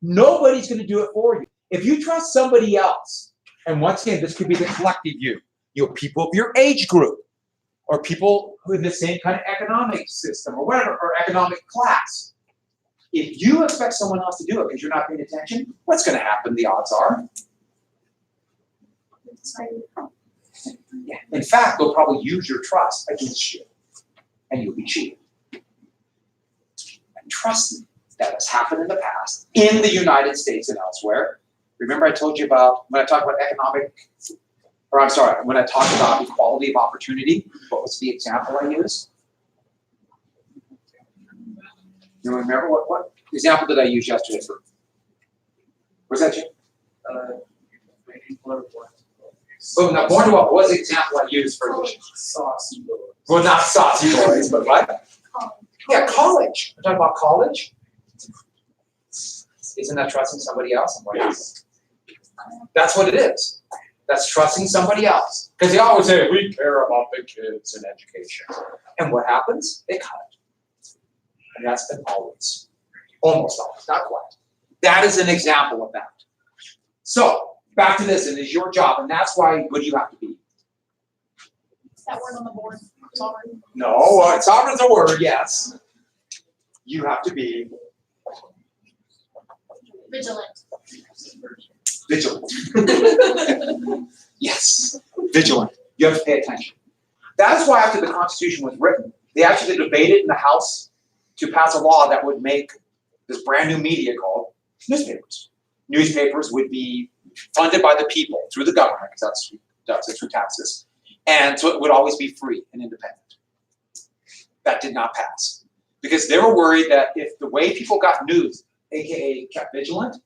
Nobody's going to do it for you. If you trust somebody else, and once again, this could be the collective you, people of your age group, or people who in the same kind of economic system, or whatever, or economic class. If you expect someone else to do it because you're not paying attention, what's going to happen? The odds are, yeah. In fact, they'll probably use your trust against you, and you'll be cheated. And trust me, that has happened in the past in the United States and elsewhere. Remember, I told you about when I talked about when I talked about equality of opportunity. What was the example I used? You remember what example did I use yesterday for? Was that you? Oh, now born to what was the example I used for saucy boys? Well, not saucy boys, but what? Yeah, college. We're talking about college. Isn't that trusting somebody else? That's what it is. That's trusting somebody else. Because they always say, we care about the kids and education. And what happens? They cut it. And that's been always. Almost always, not quite. That is an example of that. So, back to this, and it's your job, and that's why, what do you have to be? Is that word on the board? Sovereign? No, sovereign's a word, yes. You have to be Vigilant. vigilant. Yes, vigilant. You have to pay attention. That is why after the Constitution was written, they actually debated in the House to pass a law that would make this brand new media called newspapers. Newspapers would be funded by the people through the government, because that's through taxes. And so it would always be free and independent. That did not pass. Because they were worried that if the way people got news, aka kept vigilant,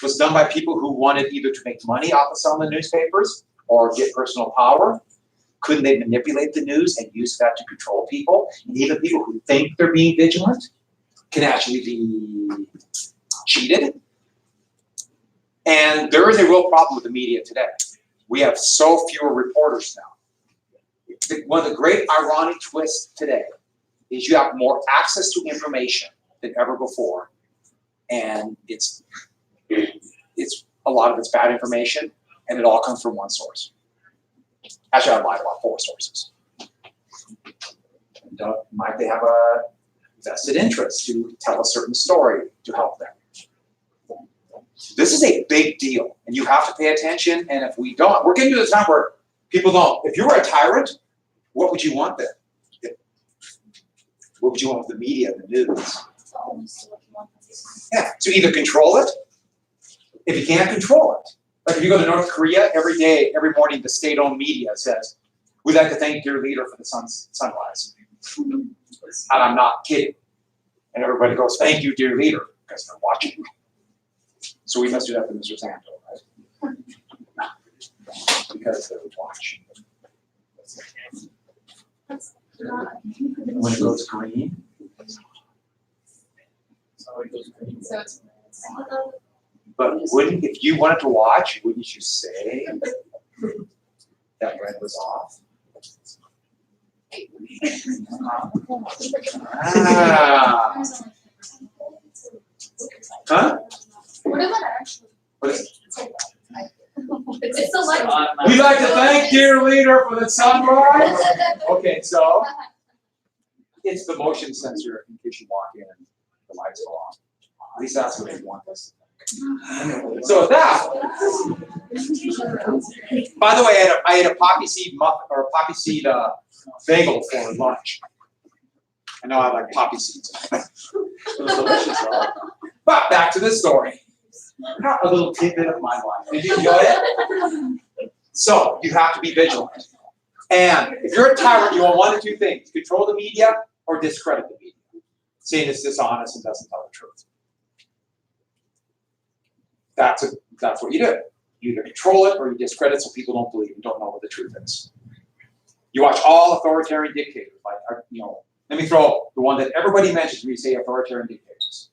was done by people who wanted either to make money off of selling the newspapers or get personal power, couldn't they manipulate the news and use that to control people? And even people who think they're being vigilant can actually be cheated. And there is a real problem with the media today. We have so fewer reporters now. One of the great ironic twists today is you have more access to information than ever before. And it's a lot of it's bad information, and it all comes from one source. Actually, I lied about 4 sources. And, might they have a vested interest to tell a certain story to help them? This is a big deal, and you have to pay attention. And if we don't, we're getting to the time where people don't. If you were a tyrant, what would you want then? What would you want with the media and the news? Yeah, to either control it. If you can't control it, like if you go to North Korea, every morning, the state-owned media says, "We'd like to thank your leader for the sunrise." And I'm not kidding. And everybody goes, "Thank you, dear leader," because they're watching. So we must do that for Mr. Santo, right? Because they would watch. When it goes green. So it's But wouldn't, if you wanted to watch, wouldn't you say that red was off? Ah. Huh? what is it actually? What is it? It's the light. We'd like to thank dear leader for the sunrise. Okay, so it's the motion sensor in case you walk in and the lights go off. At least that's what they want us to think. So with that, by the way, I ate a poppy seed muffin or a poppy seed bagel for lunch. I know I like poppy seeds. It was delicious, though. But back to this story. A little tidbit of my life. Did you enjoy it? So you have to be vigilant. And if you're a tyrant, you want one of 2 things: control the media or discredit the media, saying it's dishonest and doesn't tell the truth. That's what you do. You either control it or you discredit so people don't believe and don't know what the truth is. You watch all authoritarian dictators, like, let me throw the one that everybody mentions when you say authoritarian dictators.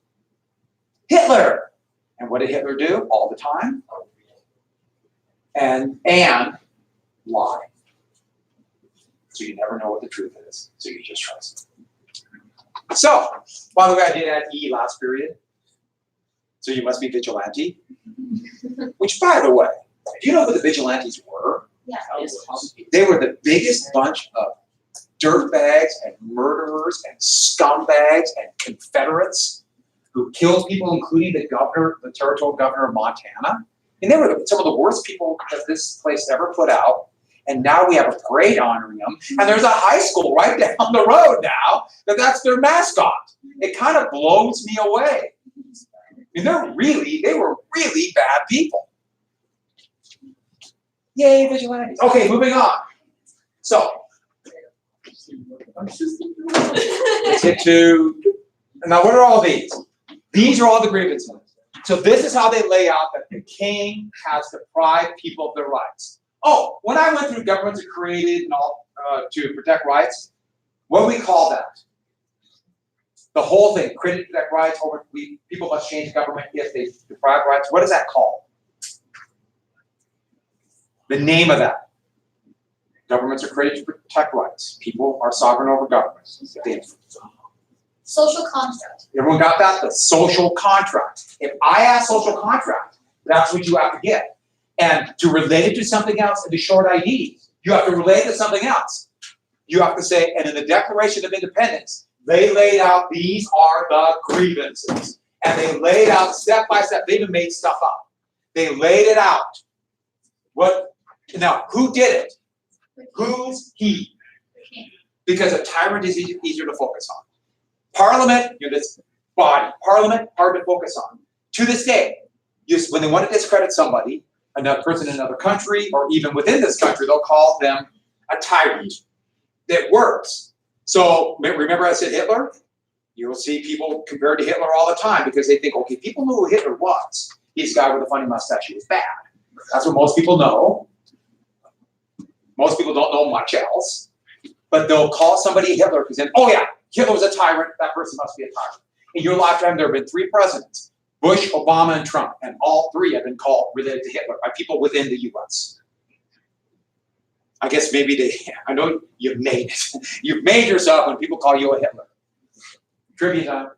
Hitler. And what did Hitler do all the time? And lie. So you never know what the truth is. So you just trust it. So, by the way, I did add E last period. So you must be vigilante. Which, by the way, do you know who the vigilantes were? Yeah. They were the biggest bunch of dirtbags and murderers and scumbags and Confederates who killed people, including the governor, the territorial governor of Montana. And they were some of the worst people that this place ever put out. And now we have a parade honoring them. And there's a high school right down the road now that's their mascot. It kind of blows me away. I mean, they were really bad people. Yay, vigilantes. Okay, moving on. So, let's get to, now what are all these? These are all the grievances. So this is how they lay out that the king has deprived people of their rights. Oh, when I went through governments are created and all to protect rights, what do we call that? The whole thing, created to protect rights, over people must change government if they deprive rights. What is that called? The name of that. Governments are created to protect rights. People are sovereign over governments. Social contract. Everyone got that? The social contract. If I ask social contract, that's what you have to get. And to relate it to something else in the short ID, you have to relate it to something else. You have to say, and in the Declaration of Independence, they laid out these are the grievances. And they laid out step by step. They even made stuff up. They laid it out. What? Now, who did it? Who's he? Because a tyrant is easier to focus on. Parliament, this body. Parliament, hard to focus on. To this day, when they want to discredit somebody, another person in another country, or even within this country, they'll call them a tyrant. That works. So remember I said Hitler? You'll see people compared to Hitler all the time because they think, okay, people knew who Hitler was. He's a guy with a funny mustache. He was bad. That's what most people know. Most people don't know much else. But they'll call somebody Hitler because then, oh yeah, Hitler was a tyrant. That person must be a tyrant. In your lifetime, there have been 3 presidents, Bush, Obama, and Trump, and all 3 have been called related to Hitler by people within the U.S. I guess maybe I know you've made it. You've made yourself when people call you a Hitler. Trivia time.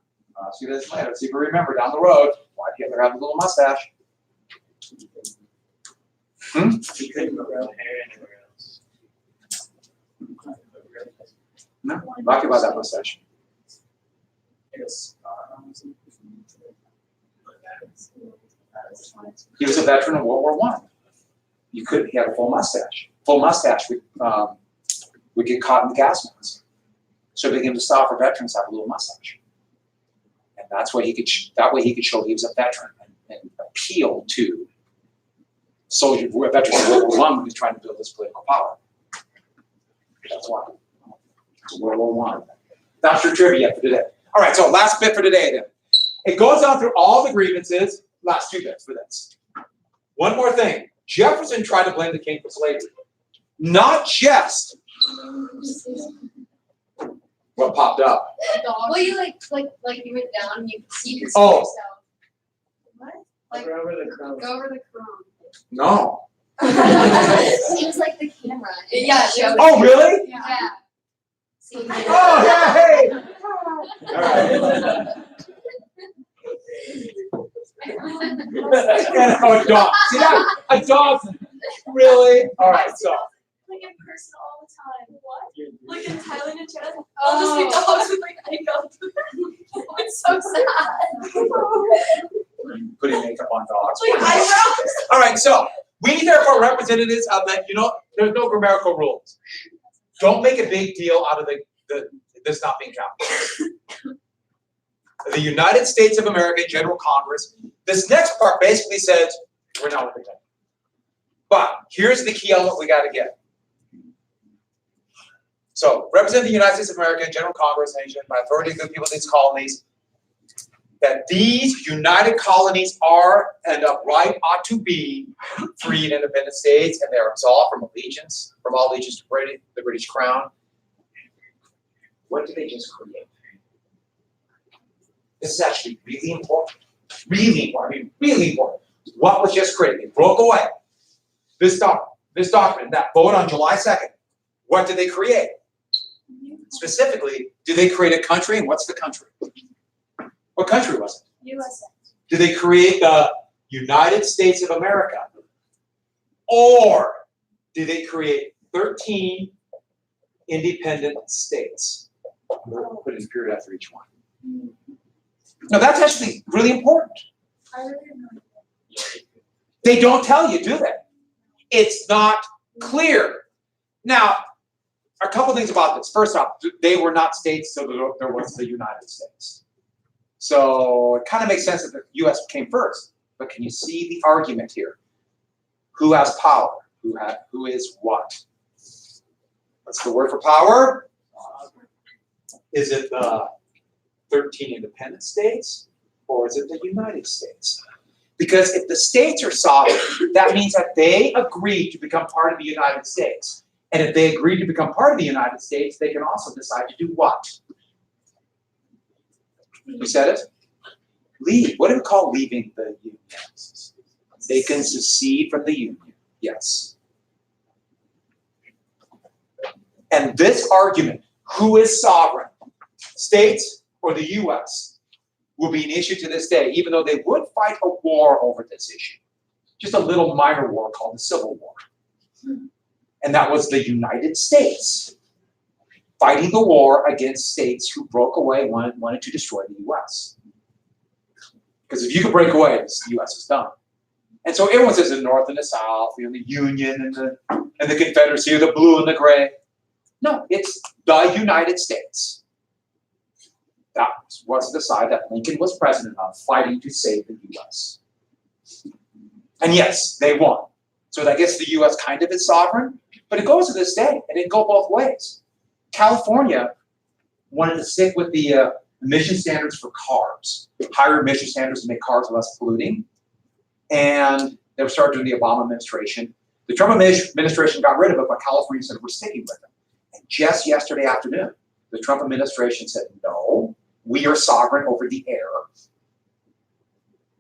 See this later. See if you remember down the road why Hitler had a little mustache. He couldn't grow hair anywhere else. No, talk about that mustache. He was a veteran of World War I. He had a full mustache. Full mustache would get caught in the gas mask. So it became to stop for veterans to have a little mustache. And that's why he could show he was a veteran and appeal to veterans of World War I when he was trying to build his political power. That's why. World War I. That's your trivia for today. All right, so last bit for today then. It goes on through all the grievances. Last 2 bits for this. One more thing. Jefferson tried to blame the king for slavery. Not just what popped up. Well, you like you went down and you could see yourself. Oh. What? Like Go over the crown. go over the crown. No. It was like the camera. Yeah. Oh, really? Yeah. See, Oh, hey! All right. And a dog. See that? A dog. Really? All right, so. Like in person all the time. What? Like in Thailand and China. Oh. I'll just be dogs with like makeup. It's so sad. Putting makeup on dogs. Like eyebrows. All right, so we therefore representatives of that, there's no grammatical rules. Don't make a big deal out of this not being counted. The United States of America General Congress. This next part basically says we're not protected. But here's the key element we got to get. So, represent the United States of America in General Congress nation by authority of the people of these colonies, that these united colonies are and of right ought to be free and independent states, and they are absolved from all allegiance to the British Crown. What did they just create? This is actually really important. Really important. I mean, really important. What was just created? They broke away. This document, that vote on July 2nd, what did they create? Specifically, did they create a country, and what's the country? What country was it? USA. Do they create the United States of America? Or do they create 13 independent states? We'll put in a period after each one. Now that's actually really important. I really didn't know that. They don't tell you, do they? It's not clear. Now, a couple things about this. First off, they were not states, so there was the United States. So it kind of makes sense that the U.S. came first. But can you see the argument here? Who has power? Who is what? What's the word for power? Is it the 13 independent states, or is it the United States? Because if the states are sovereign, that means that they agreed to become part of the United States. And if they agree to become part of the United States, they can also decide to do what? Who said it? Leave. What do we call leaving the Union? They can secede from the Union. Yes. And this argument, who is sovereign, states or the U.S., will be an issue to this day, even though they would fight a war over this issue. Just a little minor war called the Civil War. And that was the United States fighting the war against states who broke away, wanted to destroy the U.S. Because if you could break away, the U.S. is done. And so everyone says the North and the South, the Union and the Confederacy, or the blue and the gray. No, it's the United States. That was the side that Lincoln was president of, fighting to save the U.S. And yes, they won. So I guess the U.S. kind of is sovereign, but it goes to this day, and it go both ways. California wanted to stick with the emission standards for cars, higher emission standards to make cars less polluting, and they were started during the Obama administration. The Trump administration got rid of it, but California said, we're sticking with it. And just yesterday afternoon, the Trump administration said, no, we are sovereign over the air.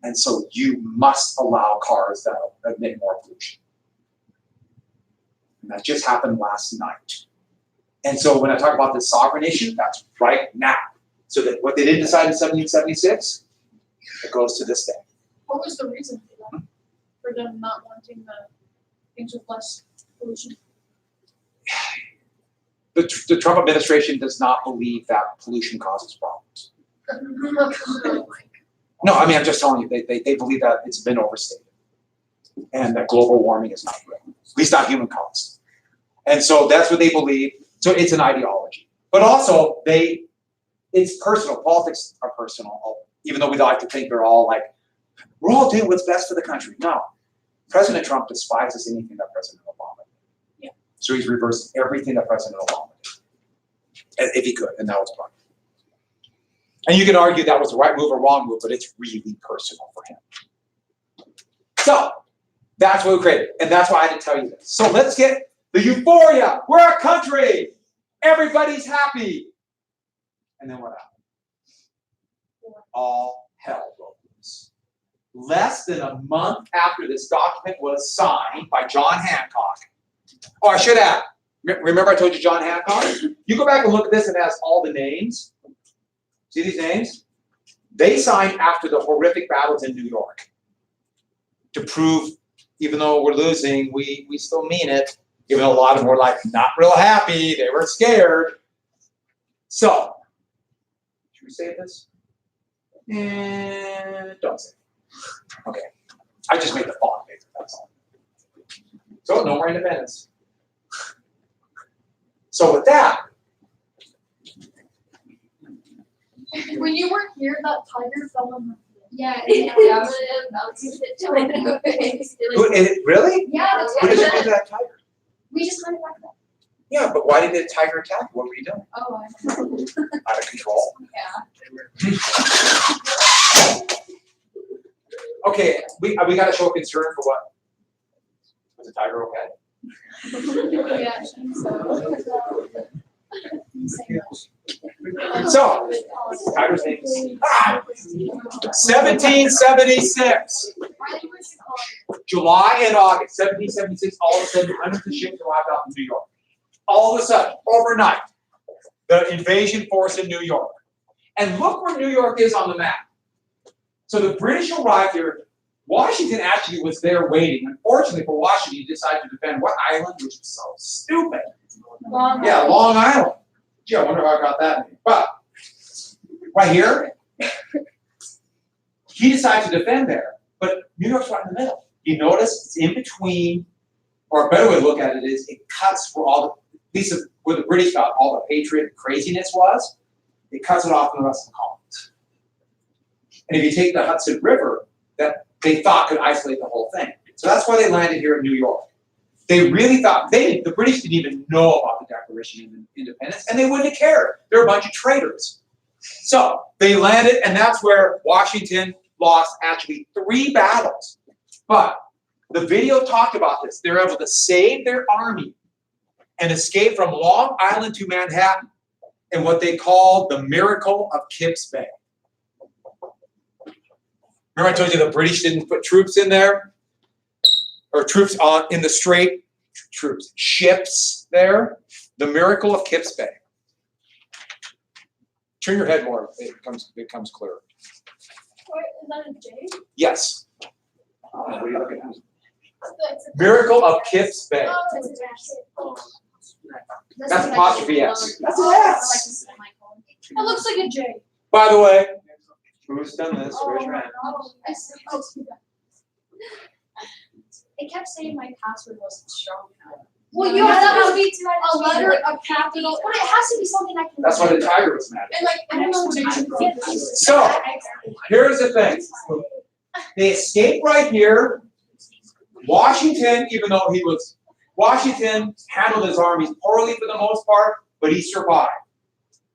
And so you must allow cars that emit more pollution. And that just happened last night. And so when I talk about this sovereign issue, that's right now. So that what they didn't decide in 1776, it goes to this day. What was the reason for that? For them not wanting the things with less pollution? The Trump administration does not believe that pollution causes problems. No, I mean, I'm just telling you, they believe that it's been overstated and that global warming is not real, at least not human caused. And so that's what they believe. So it's an ideology. But also, it's personal. Politics are personal, even though we like to think they're all like, we're all doing what's best for the country. No. President Trump despises anything that President Obama did. Yeah. So he's reversed everything that President Obama did, if he could, and that was wrong. And you can argue that was the right move or wrong move, but it's really personal for him. So that's what we created, and that's why I had to tell you this. So let's get the euphoria. We're a country. Everybody's happy. And then what happened? All hell broke loose. Less than a month after this document was signed by John Hancock. Oh, I should add. Remember I told you John Hancock? You go back and look at this, and it has all the names. See these names? They signed after the horrific battles in New York to prove, even though we're losing, we still mean it. Even though a lot of them were like not real happy, they were scared. So, should we say this? Don't say it. Okay. I just made the font bigger, that's all. So, no more independence. So with that, When you weren't here, that tiger fell on my face. Yeah, yeah, bounced it to my face. really? Yeah, that's What did you do what to that tiger? we just hunted back then. Yeah, but why did the tiger attack you? What were you doing? Oh, I don't know. Out of control. Yeah. Okay, we got to show concern for what? Was the tiger okay? Yeah, So, tiger's name is 1776. July and August, 1776, all of a sudden, hundreds of ships arrived out in New York. All of a sudden, overnight, the invasion force in New York. And look where New York is on the map. So the British arrived here. Washington actually was there waiting. Unfortunately for Washington, he decided to defend what island, which was so stupid. Long Yeah, Long Island. Gee, I wonder how I got that name. But right here, he decided to defend there. But New York's right in the middle. You notice it's in between, or a better way to look at it is it cuts where all the, at least where the British got all the patriot craziness was, it cuts it off from the rest of the colonies. And if you take the Hudson River, that they thought could isolate the whole thing. So that's why they landed here in New York. They really thought, the British didn't even know about the Declaration of Independence, and they wouldn't have cared. They're a bunch of traitors. So they landed, and that's where Washington lost actually 3 battles. But the video talked about this. They're able to save their army and escape from Long Island to Manhattan in what they called the miracle of Kips Bay. Remember I told you the British didn't put troops in there? Or troops in the strait? Ships there. The miracle of Kips Bay. Turn your head more, it becomes clearer. Wait, is that a J? Yes. What are you looking at? Miracle of Kips Bay. That's apostrophe S. That's an S. That looks like a J. By the way, who's done this? Raise your hand. It kept saying my password wasn't strong enough. Well, you you have have to be a letter, a capital, but it has to be something I can. That's why the tiger was mad. And like, I don't know what to So, here's the thing. They escaped right here. Washington, even though Washington handled his armies poorly for the most part, but he survived.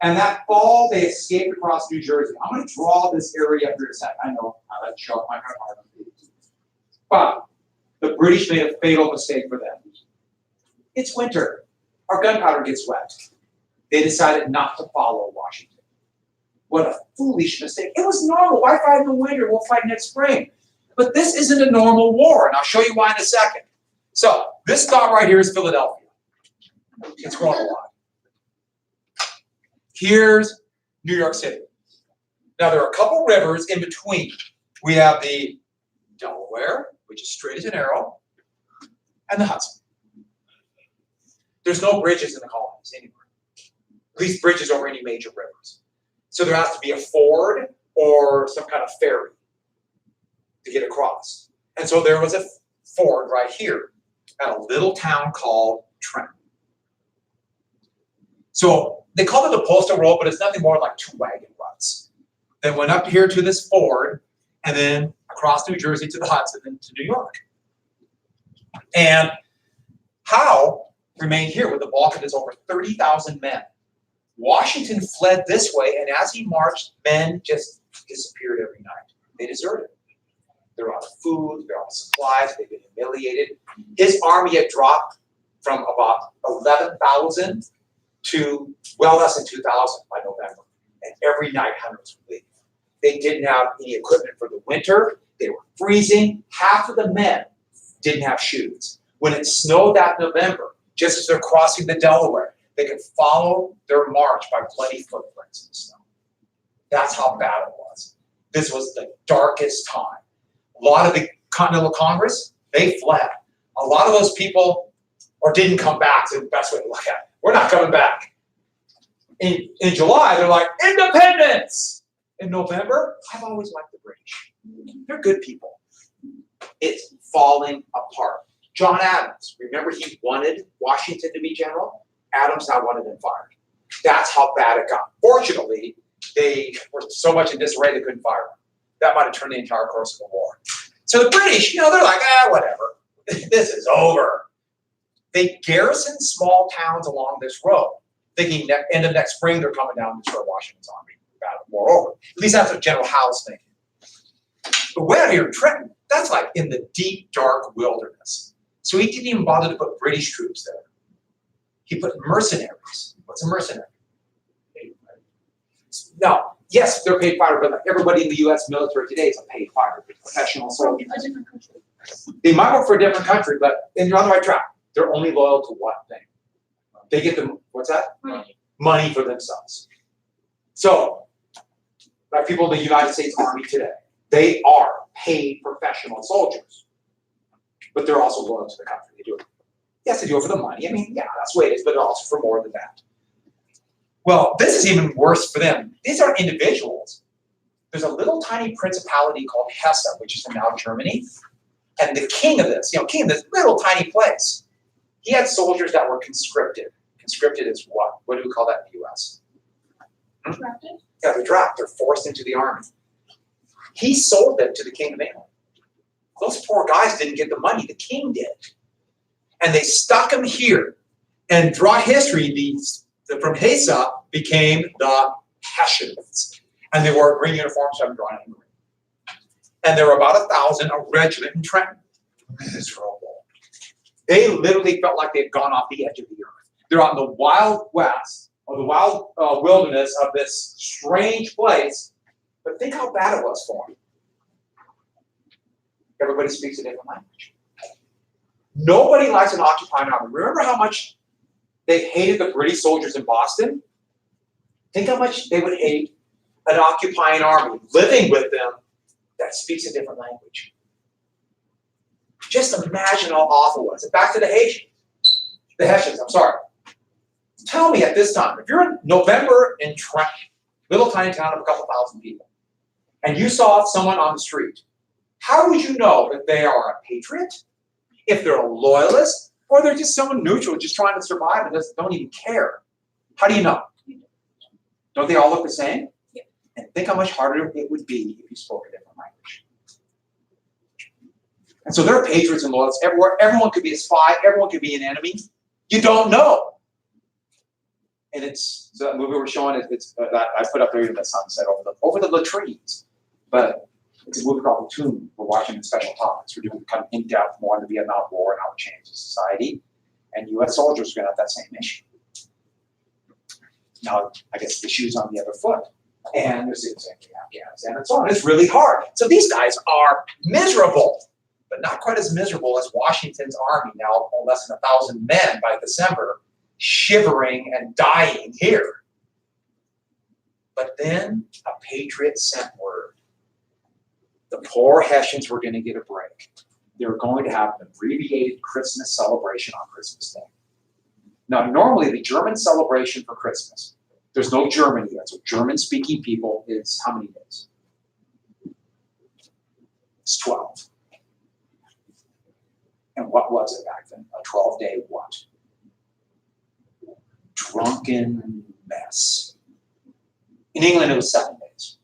And that fall, they escaped across New Jersey. I'm going to draw this area up here in a second. I know, I like to show up my heart. But the British made a fatal mistake for them. It's winter. Our gunpowder gets wet. They decided not to follow Washington. What a foolish mistake. It was normal. Why fight in the winter? We'll fight next spring. But this isn't a normal war, and I'll show you why in a second. So, this dot right here is Philadelphia. It's grown a lot. Here's New York City. Now, there are a couple rivers in between. We have the Delaware, which is straight as an arrow, and the Hudson. There's no bridges in the colonies anywhere. At least bridges over any major rivers. So there has to be a ford or some kind of ferry to get across. And so there was a ford right here at a little town called Trenton. So they called it the postal road, but it's nothing more like 2 wagon ruts. They went up here to this ford and then across New Jersey to the Hudson and to New York. And Howe remained here with the bulk of his over 30,000 men. Washington fled this way, and as he marched, men just disappeared every night. They deserted. They're out of food, they're out of supplies, they've been humiliated. His army had dropped from about 11,000 to well less than 2,000 by November. And every night hundreds would leave. They didn't have any equipment for the winter. They were freezing. Half of the men didn't have shoes. When it snowed that November, just as they're crossing the Delaware, they could follow their march by bloody footprints in the snow. That's how bad it was. This was the darkest time. A lot of the Continental Congress, they fled. A lot of those people or didn't come back, is the best way to look at it. We're not coming back. In July, they're like, independence! In November, I've always liked the British. They're good people. It's falling apart. John Adams, remember he wanted Washington to be general? Adams now wanted him fired. That's how bad it got. Fortunately, they were so much in disarray they couldn't fire him. That might have turned the entire course of the war. So the British, they're like, whatever. This is over. They garrisoned small towns along this road, thinking that end of next spring they're coming down to destroy Washington's army. War over. At least that's what General Howe's thinking. But way out here in Trenton, that's like in the deep, dark wilderness. So he didn't even bother to put British troops there. He put mercenaries. What's a mercenary? No, yes, they're paid fighter, but like everybody in the U.S. military today is a paid fighter, professional soldier. A different country. They might work for a different country, but you're on the right track. They're only loyal to one thing. They get the, what's that? Money for themselves. So, like people in the United States Army today, They are paid professional soldiers, but they're also loyal to the country. They do it. Yes, they do it for the money. I mean, yeah, that's the way it is, but also for more than that. Well, this is even worse for them. These aren't individuals. There's a little tiny principality called Hesse, which is in now Germany. And the king of this, king of this little tiny place, he had soldiers that were conscripted. Conscripted is what? What do we call that in the U.S.? Drafted? Yeah, they're drafted. They're forced into the army. He sold them to the king of England. Those poor guys didn't get the money. The king did. And they stuck them here. And throughout history, from Hesse became the Hessians. And they wore green uniforms, so I'm drawing in green. And there were about 1,000, a regiment in Trenton. Miserable. They literally felt like they'd gone off the edge of the earth. They're out in the wild west, or the wild wilderness of this strange place. But think how bad it was for them. Everybody speaks a different language. Nobody likes an occupying army. Remember how much they hated the British soldiers in Boston? Think how much they would hate an occupying army living with them that speaks a different language. Just imagine how awful it was. And back to the Hessians, I'm sorry. Tell me at this time, if you're in November in Trenton, little tiny town of a couple thousand people, and you saw someone on the street, how would you know if they are a patriot, if they're a loyalist, or they're just someone neutral, just trying to survive and just don't even care? How do you know? Don't they all look the same? Yeah. And think how much harder it would be if you spoke a different language. And so there are patriots and loyalists everywhere. Everyone could be a spy. Everyone could be an enemy. You don't know. And it's so that movie we're showing. It's that I put up there even the sunset over the latrines. But it's a movie called Platoon. We're watching the special topics. We're doing kind of in-depth more on the Vietnam War and how it changes society. And U.S. soldiers are going to have that same issue. Now, I guess the shoe's on the other foot. And there's the same thing in Afghanistan and so on. It's really hard. So these guys are miserable, but not quite as miserable as Washington's army, now less than 1,000 men by December, shivering and dying here. But then a patriot sent word. The poor Hessians were going to get a break. They were going to have an abbreviated Christmas celebration on Christmas Day. Now, normally the German celebration for Christmas, there's no Germany yet, so German-speaking people is how many days? It's 12. And what was it back then? A 12-day what? Drunken mess. In England, it was 7 days.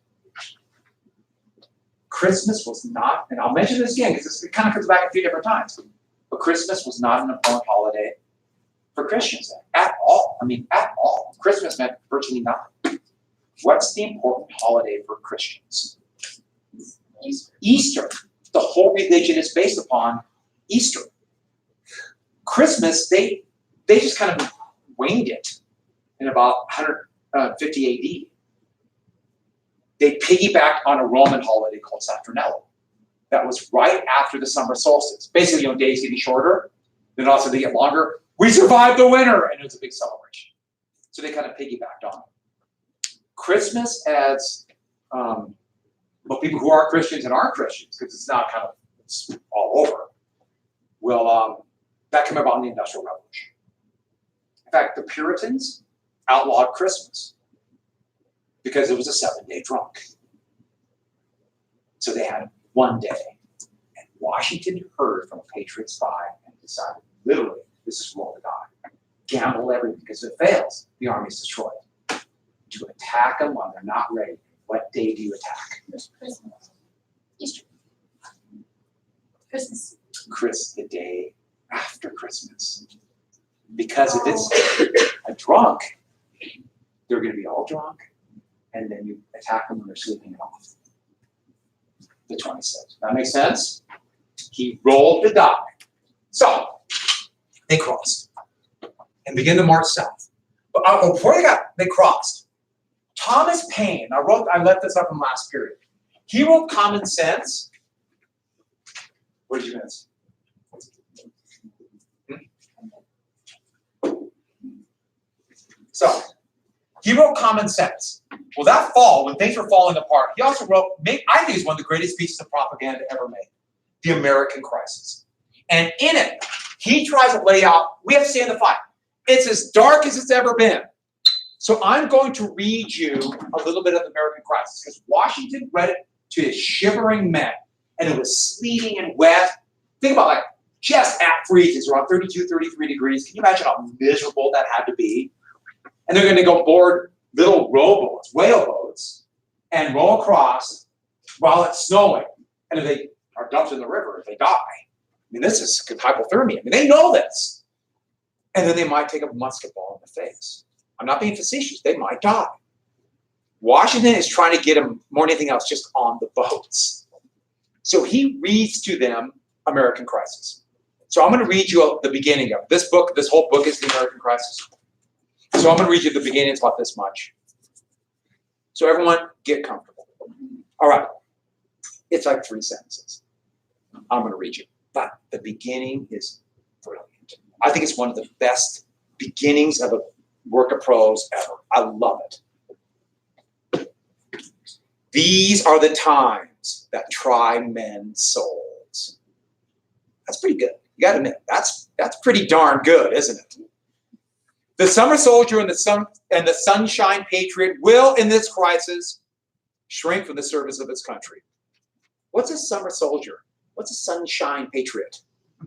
Christmas was not, and I'll mention this again because it kind of comes back a few different times, but Christmas was not an important holiday for Christians at all. I mean, at all. Christmas meant virtually nothing. What's the important holiday for Christians? Easter. The whole religion is based upon Easter. Christmas, they just kind of winged it in about 150 AD. They piggybacked on a Roman holiday called Saturnale. That was right after the summer solstice. Basically, days getting shorter, then also they get longer. We survived the winter, and it was a big celebration. So they kind of piggybacked on it. Christmas as, well, people who are Christians and aren't Christians, because it's not kind of it's all over, will, that came about in the Industrial Revolution. In fact, the Puritans outlawed Christmas because it was a 7-day drunk. So they had 1 day. And Washington heard from a patriot spy and decided, literally, this is roll the die. Gamble everything, because if it fails, the army is destroyed. To attack them when they're not ready. What day do you attack? Christmas. Easter. Christmas. The day after Christmas. Because if it's a drunk, they're going to be all drunk, and then you attack them when they're sleeping it off. The 26th. That makes sense? He rolled the die. So, they crossed and began to march south. But before they crossed, Thomas Paine, I left this up in last period. He wrote Common Sense. What did you miss? So, he wrote Common Sense. Well, that fall, when things were falling apart, he also wrote, I think it's one of the greatest pieces of propaganda ever made, The American Crisis. And in it, he tries to lay out, we have to stay in the fight. It's as dark as it's ever been. So I'm going to read you a little bit of the American Crisis, because Washington read it to his shivering men, and it was sleeting and wet. Think about like just at freezes, around 32, 33 degrees. Can you imagine how miserable that had to be? And they're going to go board little rowboats, whale boats, and row across while it's snowing. And if they are dumped in the river, they die. I mean, this is hypothermia. I mean, they know this. And then they might take a musket ball in the face. I'm not being facetious. They might die. Washington is trying to get them, more than anything else, just on the boats. So he reads to them American Crisis. So I'm going to read you the beginning of it. This book. This whole book is the American Crisis. So I'm going to read you the beginning. It's about this much. So everyone, get comfortable. All right. It's like 3 sentences. I'm going to read you. But the beginning is brilliant. I think it's one of the best beginnings of a work of prose ever. I love it. These are the times that try men's souls. That's pretty good. You got to admit, that's pretty darn good, isn't it? The summer soldier and the sunshine patriot will, in this crisis, shrink from the service of his country. What's a summer soldier? What's a sunshine patriot?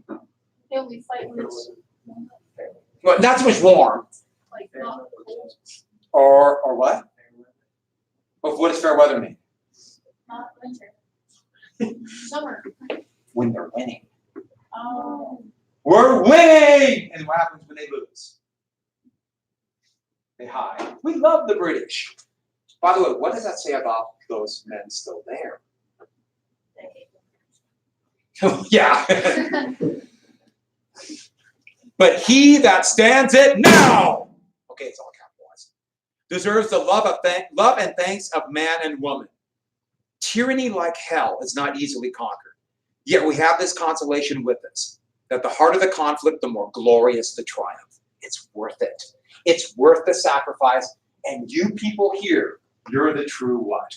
They only fight when it's Well, not so much warm. like not cold, Or what? Or what does fair weather mean? not winter. Summer. When they're winning. Oh. We're winning! And what happens when they lose? They hide. We love the British. By the way, what does that say about those men still there? Yeah. But he that stands it now, okay, it's all capitalized, deserves the love and thanks of man and woman. Tyranny like hell is not easily conquered. Yet we have this consolation with us, that the harder the conflict, the more glorious the triumph. It's worth it. It's worth the sacrifice. And you people here, you're the true what?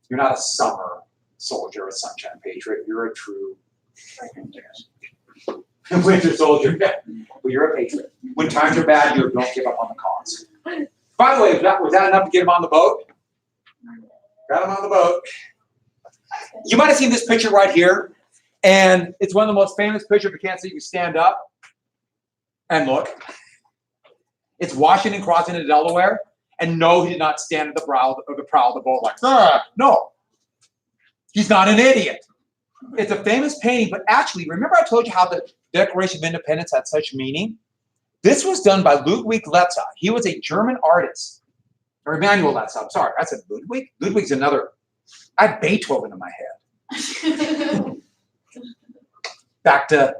You're not a summer soldier, a sunshine patriot. You're a true winter soldier. Well, you're a patriot. When times are bad, you don't give up on the cause. By the way, was that enough to get him on the boat? Got him on the boat. You might have seen this picture right here. And it's one of the most famous pictures. If you can't see, you can stand up and look. It's Washington crossing into Delaware. And no, he did not stand at the prow of the boat like, no. He's not an idiot. It's a famous painting, but actually, remember I told you how the Declaration of Independence had such meaning? This was done by Ludwig Lezza. He was a German artist. Or Emmanuel Lezza, I'm sorry. I said Ludwig. Ludwig's another. I had Beethoven in my head.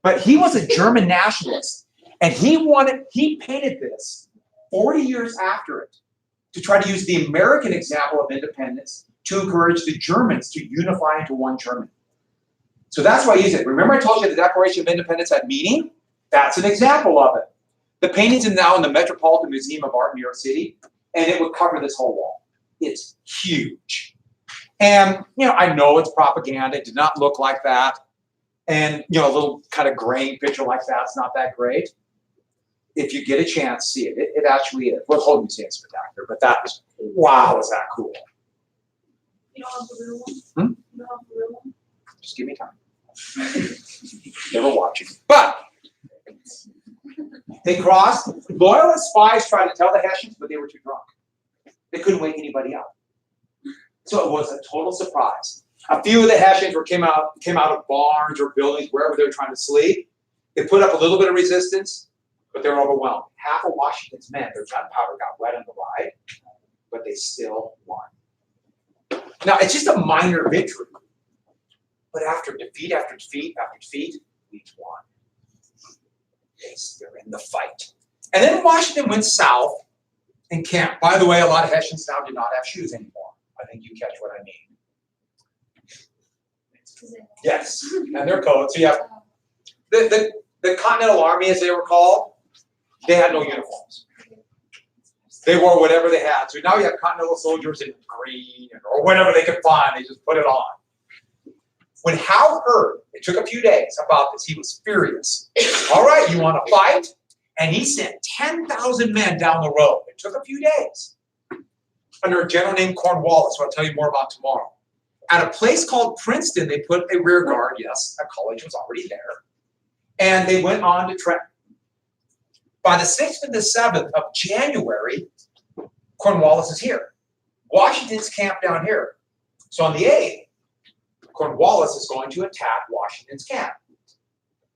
But he was a German nationalist. And he painted this 40 years after it to try to use the American example of independence to encourage the Germans to unify into one Germany. So that's why he used it. Remember I told you the Declaration of Independence had meaning? That's an example of it. The painting's now in the Metropolitan Museum of Art in New York City, and it would cover this whole wall. It's huge. And, I know it's propaganda. It did not look like that. And, a little kind of grain picture like that's not that great. If you get a chance, see it. It actually is. Well, the whole museum's spectacular, but wow, is that cool. You don't have the real one? You don't have the real one? Just give me time. Never watching. But they crossed. Loyalist spies tried to tell the Hessians, but they were too drunk. They couldn't wake anybody up. So it was a total surprise. A few of the Hessians came out of barns or buildings, wherever they were trying to sleep. They put up a little bit of resistance, but they were overwhelmed. Half of Washington's men, their gunpowder got wet on the ride, but they still won. Now, it's just a minor victory. But after defeat after defeat after defeat, we won. They're in the fight. And then Washington went south and camped. By the way, a lot of Hessians now do not have shoes anymore. I think you catch what I mean. Yes, and their coats. So you have the Continental Army, as they were called, they had no uniforms. They wore whatever they had. So now you have Continental soldiers in green or whatever they could find. They just put it on. When Howe heard, it took a few days about this, he was furious. All right, you want to fight? And he sent 10,000 men down the road. It took a few days. Under a general named Cornwallis, who I'll tell you more about tomorrow. At a place called Princeton, they put a rear guard. Yes, a college was already there. And they went on to Trenton. By the 6th and the 7th of January, Cornwallis is here. Washington's camped down here. So on the 8th, Cornwallis is going to attack Washington's camp.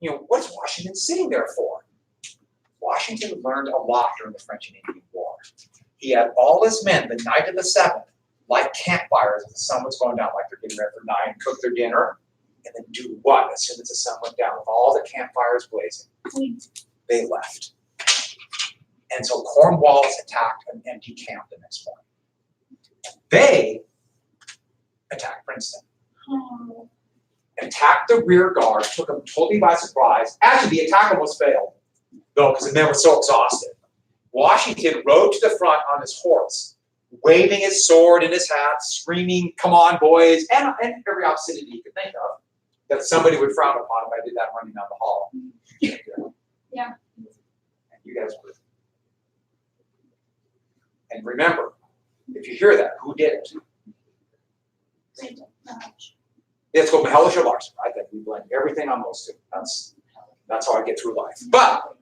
You know, what's Washington sitting there for? Washington learned a lot during the French and Indian War. He had all his men the night of the 7th light campfires as the sun was going down, like they're getting ready for night, cook their dinner, and then do what as soon as the sun went down with all the campfires blazing? They left. And so Cornwallis attacked an empty camp the next morning. They attacked Princeton. Attacked the rear guard, took them totally by surprise. Actually, the attack almost failed, though, because the men were so exhausted. Washington rode to the front on his horse, waving his sword and his hat, screaming, "Come on, boys," and every obscenity you could think of that somebody would frown upon if I did that running down the hall. Yeah. And you guys would. And remember, if you hear that, who did it? It's called Mahelish or Larson. I think we blame everything on those two. That's how I get through life. But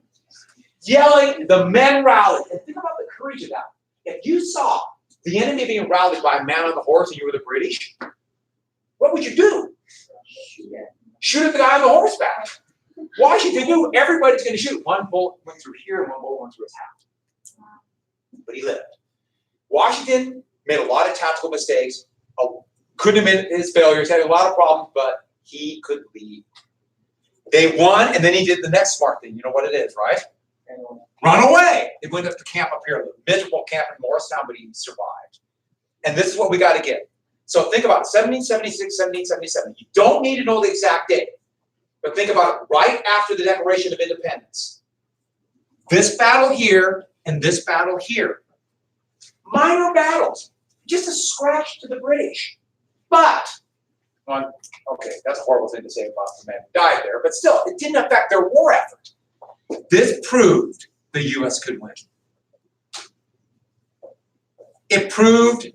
yelling, the men rallied. And think about the courage of that. If you saw the enemy being rallied by a man on the horse and you were the British, what would you do? Shoot at the guy on the horseback. Washington knew everybody's going to shoot. One bullet went through here and one bullet went through his hat. But he lived. Washington made a lot of tactical mistakes. Couldn't admit his failures, had a lot of problems, but he could lead. They won, and then he did the next smart thing. You know what it is, right? Run away. They went up to camp up here, the miserable camp in Morristown, but he survived. And this is what we got to get. So think about 1776, 1777. You don't need to know the exact date, but think about it right after the Declaration of Independence. This battle here and this battle here. Minor battles. Just a scratch to the British. But, okay, that's a horrible thing to say about the men who died there, but still, it didn't affect their war effort. This proved the U.S. could win. It proved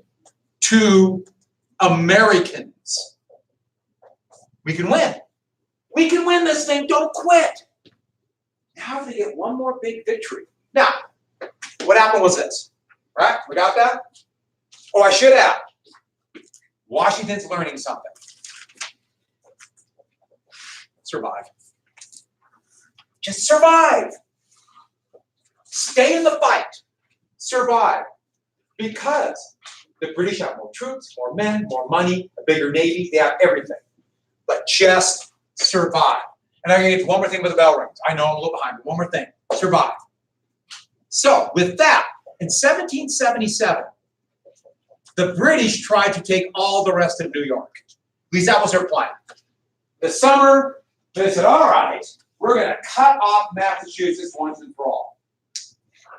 to Americans, we can win. We can win this thing, don't quit. Now they get one more big victory. Now, what happened was this, right? We got that? Oh, I should add. Washington's learning something. Survive. Just survive. Stay in the fight. Survive. Because the British have more troops, more men, more money, a bigger navy. They have everything. But just survive. And I'm going to get to one more thing with the bell rings. I know I'm a little behind, but one more thing. Survive. So with that, in 1777, the British tried to take all the rest of New York. At least that was their plan. The summer, they said, all right, we're going to cut off Massachusetts once and for all.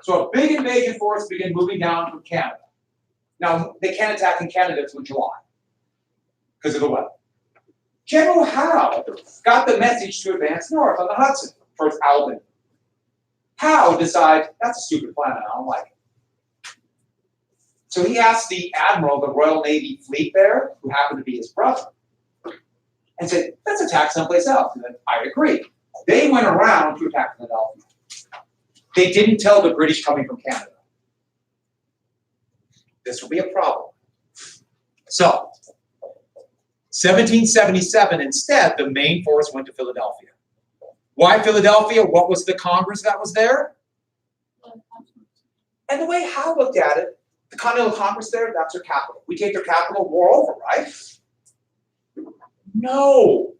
So a big invasion force began moving down from Canada. Now, they can't attack in Canada until July because of the weather. General Howe got the message to advance north on the Hudson towards Albany. Howe decides, that's a stupid plan, I don't like it. So he asked the admiral of the Royal Navy fleet there, who happened to be his brother, and said, let's attack someplace else. And then I agree. They went around to attack Philadelphia. They didn't tell the British coming from Canada. This will be a problem. So, 1777, instead, the main force went to Philadelphia. Why Philadelphia? What was the Congress that was there? And the way Howe looked at it, the Continental Congress there, that's their capital. We take their capital, war over, right? No.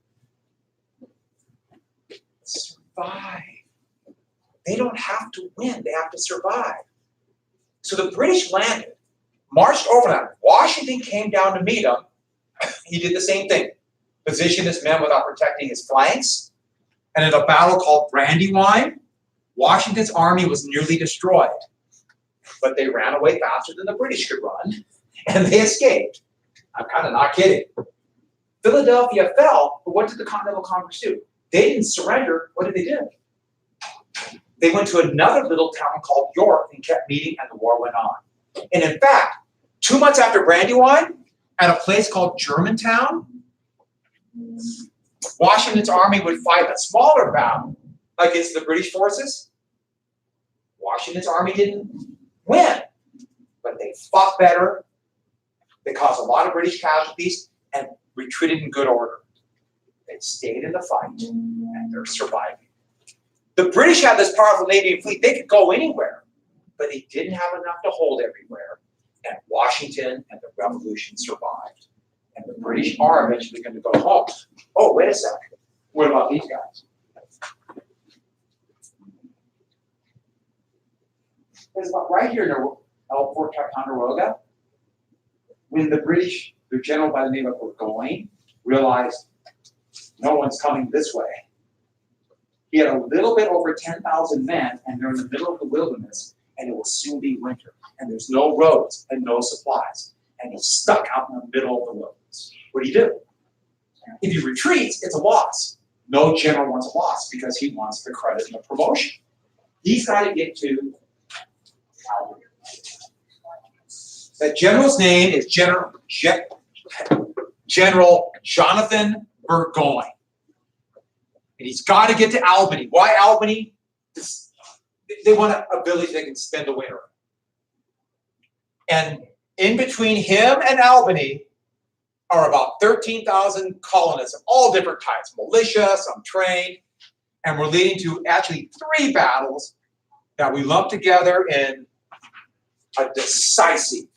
Survive. They don't have to win, they have to survive. So the British landed, marched overland. Washington came down to meet them. He did the same thing. Positioned his men without protecting his flanks. And in a battle called Brandywine, Washington's army was nearly destroyed. but they ran away faster than the British could run, and they escaped. I'm kind of not kidding. Philadelphia fell, but what did the Continental Congress do? They didn't surrender. What did they do? They went to another little town called York and kept meeting, and the war went on. And in fact, 2 months after Brandywine, at a place called Germantown, Washington's army would fight a smaller battle against the British forces. Washington's army didn't win, but they fought better. They caused a lot of British casualties and retreated in good order. They stayed in the fight, and they're surviving. The British had this powerful Navy and fleet. They could go anywhere, but they didn't have enough to hold everywhere. And Washington and the Revolution survived. And the British are eventually going to go home. Oh, wait a second. What about these guys? It's about right here in Fort Ticonderoga, when the British, the general by the name of Burgoyne, realized no one's coming this way. He had a little bit over 10,000 men, and they're in the middle of the wilderness, and it will soon be winter, and there's no roads and no supplies, and he's stuck out in the middle of the wilderness. What do you do? If he retreats, it's a loss. No general wants a loss because he wants the credit and the promotion. He's got to get to Calvary. That general's name is General Jonathan Burgoyne. And he's got to get to Albany. Why Albany? They want a village they can spend the winter. And in between him and Albany are about 13,000 colonists of all different types, militia, some trained, and we're leading to actually 3 battles that we lump together in a decisive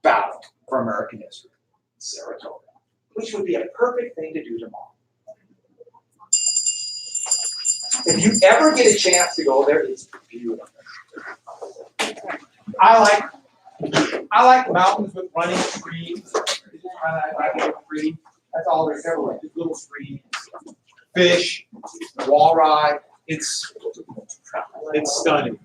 battle for American history, Saratoga, which would be a perfect thing to do tomorrow. If you ever get a chance to go there, it's beautiful. I like mountains with running streams. I like free. That's all there's everywhere. Just little streams, fish, walleye. It's stunning.